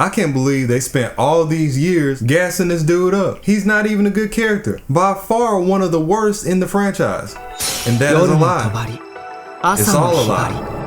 I can't believe they spent all these years gassing this dude up. He's not even a good character. By far one of the worst in the franchise. And that is a lie. It's all a lie.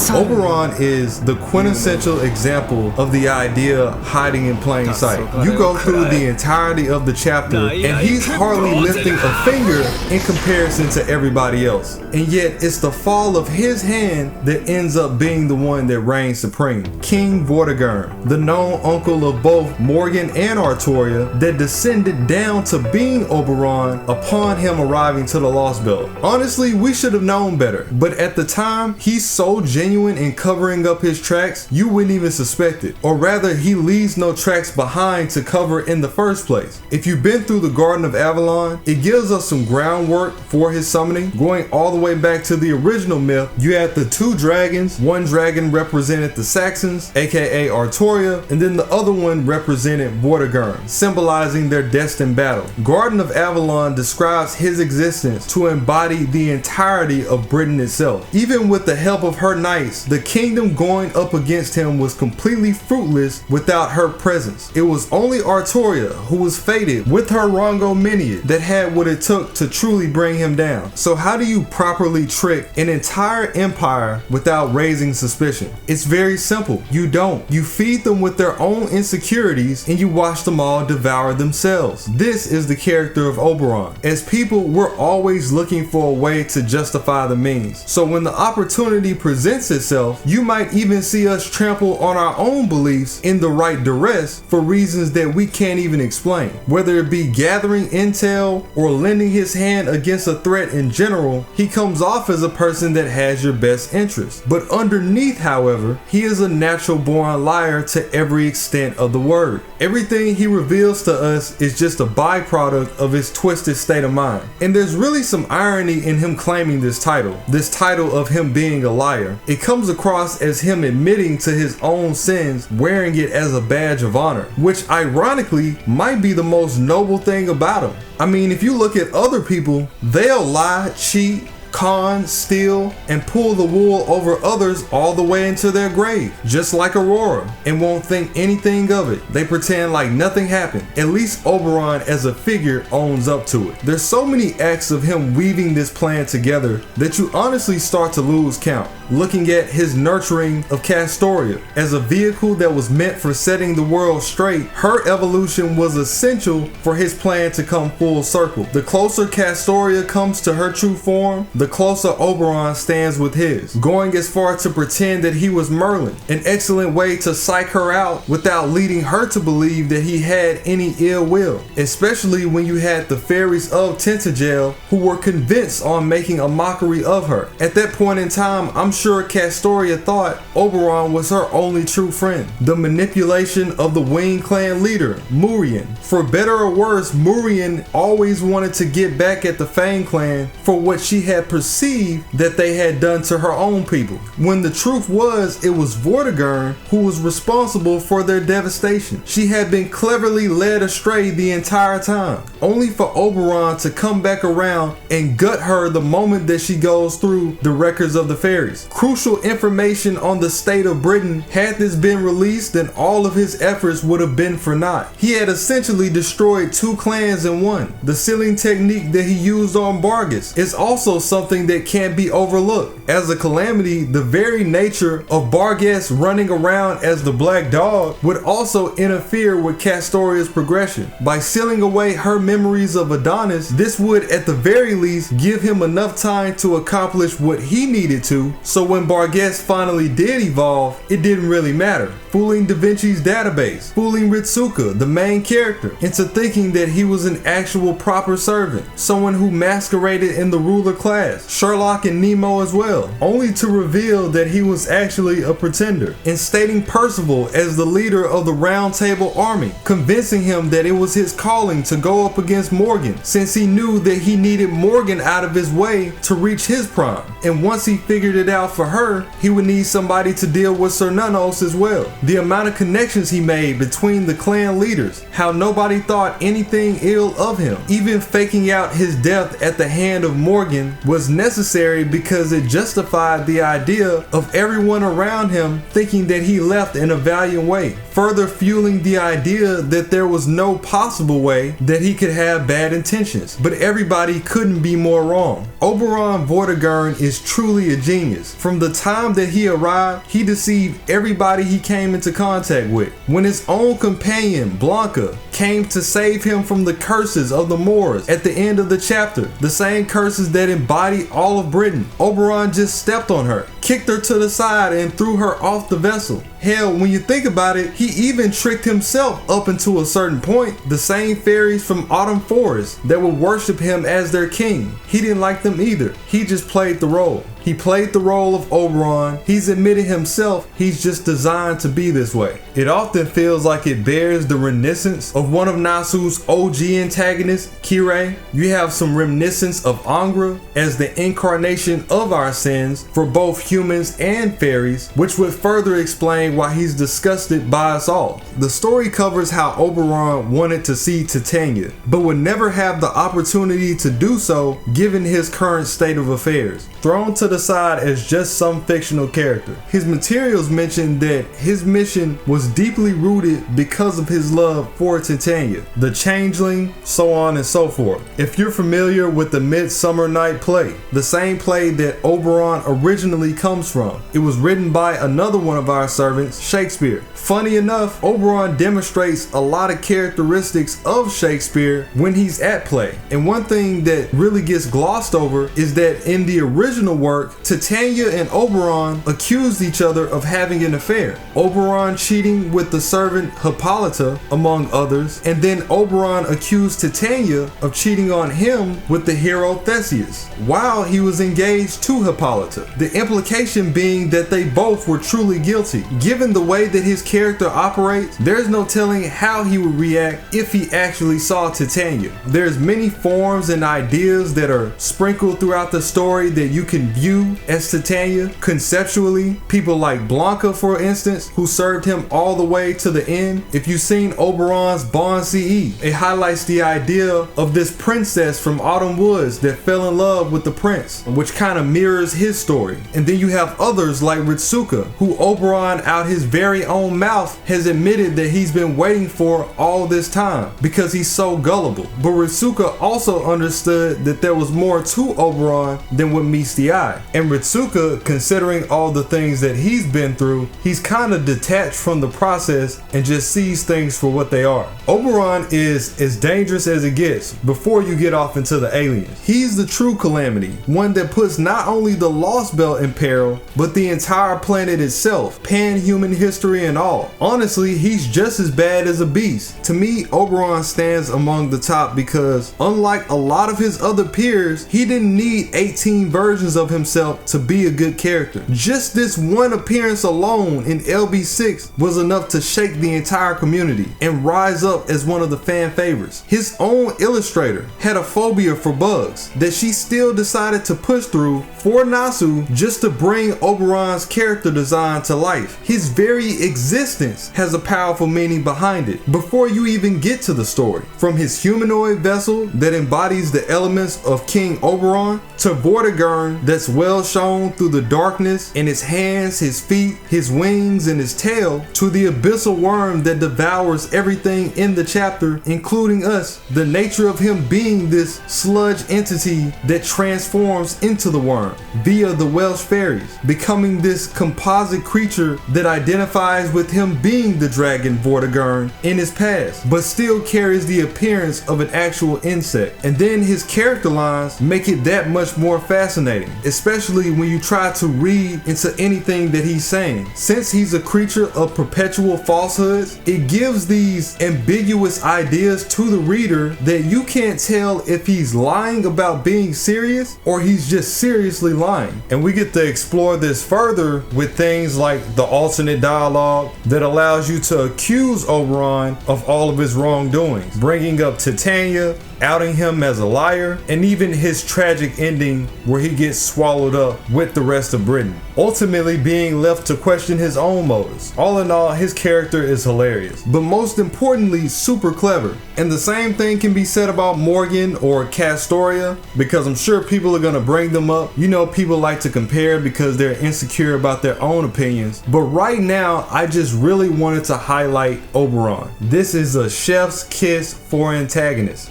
Oberon is the quintessential example of the idea hiding in plain sight. You go through the entirety of the chapter and he's hardly lifting a finger in comparison to everybody else. And yet it's the fall of his hand that ends up being the one that reigns supreme. King Vortigern, the known uncle of both Morgan and Artoria, that descended down to being Oberon upon him arriving to the Lost Belt. Honestly, we should have known better, but at the time, he's so genuine in covering up his tracks, you wouldn't even suspect it. Or rather, he leaves no tracks behind to cover in the first place. If you've been through the Garden of Avalon, it gives us some groundwork for his summoning. Going all the way back to the original myth, you had the two dragons. One dragon represented the Saxons, aka Artoria, and then the other one represented Vortigern, symbolizing their destined battle. Garden of Avalon describes his existence to embody the entirety of Britain itself. Even with the help of her knights, the kingdom going up against him was completely fruitless without her presence. It was only Artoria, who was fated with her Rongo Miniad, that had what it took to truly bring him down. So how do you properly trick an entire empire without raising suspicion? It's very simple. You don't. You feed them with their own insecurities and you watch them all devour themselves. This is the character of Oberon. As people, we're always looking for a way to justify the means. So when the opportunity presents itself, you might even see us trample on our own beliefs in the right duress for reasons that we can't even explain. Whether it be gathering intel or lending his hand against a threat in general, he comes off as a person that has your best interest. But underneath, however, he is a natural born liar to every extent of the word. Everything he reveals to us is just a byproduct of his twisted state of mind. And there's really some irony in him claiming this title of him being a liar. It comes across as him admitting to his own sins, wearing it as a badge of honor, which ironically might be the most noble thing about him. I mean, if you look at other people, they'll lie, cheat, con, steal, and pull the wool over others all the way into their grave, just like Aurora, and won't think anything of it. They pretend like nothing happened. At least Oberon as a figure owns up to it. There's so many acts of him weaving this plan together that you honestly start to lose count. Looking at his nurturing of Castoria as a vehicle that was meant for setting the world straight, her evolution was essential for his plan to come full circle. The closer Castoria comes to her true form, the closer Oberon stands with his, going as far to pretend that he was Merlin, an excellent way to psych her out without leading her to believe that he had any ill will, especially when you had the fairies of Tintagel who were convinced on making a mockery of her. At that point in time, I'm sure Castoria thought Oberon was her only true friend. The manipulation of the Wing clan leader, Murian. For better or worse, Murian always wanted to get back at the Fang clan for what she had perceived that they had done to her own people, when the truth was it was Vortigern who was responsible for their devastation. She had been cleverly led astray the entire time, only for Oberon to come back around and gut her the moment that she goes through the records of the fairies. Crucial information on the state of Britain. Had this been released, then all of his efforts would have been for naught. He had essentially destroyed two clans in one. The sealing technique that he used on Bargus is also something that can't be overlooked. As a calamity, the very nature of Bargas running around as the black dog would also interfere with Castoria's progression. By sealing away her memories of Adonis, this would at the very least give him enough time to accomplish what he needed to, so when Bargas finally did evolve, it didn't really matter. Fooling Da Vinci's database, fooling Ritsuka, the main character, into thinking that he was an actual proper servant, someone who masqueraded in the ruler class, Sherlock and Nemo as well, only to reveal that he was actually a pretender, instating Percival as the leader of the Round Table army, convincing him that it was his calling to go up against Morgan, since he knew that he needed Morgan out of his way to reach his prime, and once he figured it out for her, he would need somebody to deal with Cernunnos as well. The amount of connections he made between the clan leaders, how nobody thought anything ill of him, even faking out his death at the hand of Morgan was was necessary because it justified the idea of everyone around him thinking that he left in a valiant way, further fueling the idea that there was no possible way that he could have bad intentions. But everybody couldn't be more wrong. Oberon Vortigern is truly a genius. From the time that he arrived, he deceived everybody he came into contact with. When his own companion, Blanca, came to save him from the curses of the Moors at the end of the chapter, the same curses that embody all of Britain, Oberon just stepped on her, kicked her to the side, and threw her off the vessel. Hell, when you think about it, he even tricked himself up until a certain point. The same fairies from Autumn Forest that would worship him as their king, he didn't like them either. He just played the role. He played the role of Oberon. He's admitted himself he's just designed to be this way. It often feels like it bears the reminiscence of one of Nasu's OG antagonists, Kirei. You have some reminiscence of Angra as the incarnation of our sins for both humans and fairies, which would further explain why he's disgusted by us all. The story covers how Oberon wanted to see Titania, but would never have the opportunity to do so given his current state of affairs. Thrown to the side as just some fictional character. His materials mention that his mission was deeply rooted because of his love for Titania, the changeling, so on and so forth. If you're familiar with the Midsummer Night play, the same play that Oberon originally comes from, it was written by another one of our servants, Shakespeare. Funny enough, Oberon demonstrates a lot of characteristics of Shakespeare when he's at play. And one thing that really gets glossed over is that in the original work, Titania and Oberon accused each other of having an affair. Oberon cheating with the servant Hippolyta, among others, and then Oberon accused Titania of cheating on him with the hero Theseus, while he was engaged to Hippolyta. The implication being that they both were truly guilty. Given the way that his character operates, there's no telling how he would react if he actually saw Titania. There's many forms and ideas that are sprinkled throughout the story that you can view as Titania. Conceptually, people like Blanca, for instance, who served him all the way to the end. If you've seen Oberon's Bond CE, it highlights the idea of this princess from Autumn Woods that fell in love with the prince, which kind of mirrors his story. And then you have others like Ritsuka, who Oberon out his very own mouth has admitted that he's been waiting for all this time because he's so gullible. But Ritsuka also understood that there was more to Oberon than what meets the eye. And Ritsuka, considering all the things that he's been through, he's kind of detached from the process and just sees things for what they are. Oberon is as dangerous as it gets before you get off into the aliens. He's the true calamity, one that puts not only the Lost Belt in peril, but the entire planet itself, pan-human history and all. Honestly, he's just as bad as a beast. To me, Oberon stands among the top because, unlike a lot of his other peers, he didn't need 18 versions of himself to be a good character. Just this one appearance alone in LB6 was enough to shake the entire community and rise up as one of the fan favorites. His own illustrator had a phobia for bugs that she still decided to push through for Nasu just to bring Oberon's character design to life. His very existence has a powerful meaning behind it before you even get to the story. From his humanoid vessel that embodies the elements of King Oberon, to Vortigern that's well shown through the darkness in his hands, his feet, his wings, and his tail, to the abyssal worm that devours everything in the chapter, including us. The nature of him being this sludge entity that transforms into the worm via the Welsh fairies, becoming this composite creature that identifies with him being the dragon Vortigern in his past, but still carries the appearance of an actual insect. And then his character lines make it that much more fascinating, especially when you try to read into anything that he's saying. Since he's a creature of perpetual falsehoods, it gives these ambiguous ideas to the reader that you can't tell if he's lying about being serious or he's just seriously lying. And we get to explore this further with things like the alternate dialogue that allows you to accuse Oberon of all of his wrongdoings, bringing up Titania, outing him as a liar, and even his tragic ending where he gets swallowed up with the rest of Britain, ultimately being left to question his own motives. All in all, his character is hilarious, but most importantly, super clever. And the same thing can be said about Morgan or Castoria, because I'm sure people are gonna bring them up. You know, people like to compare because they're insecure about their own opinions. But right now, I just really wanted to highlight Oberon. This is a chef's kiss for antagonists.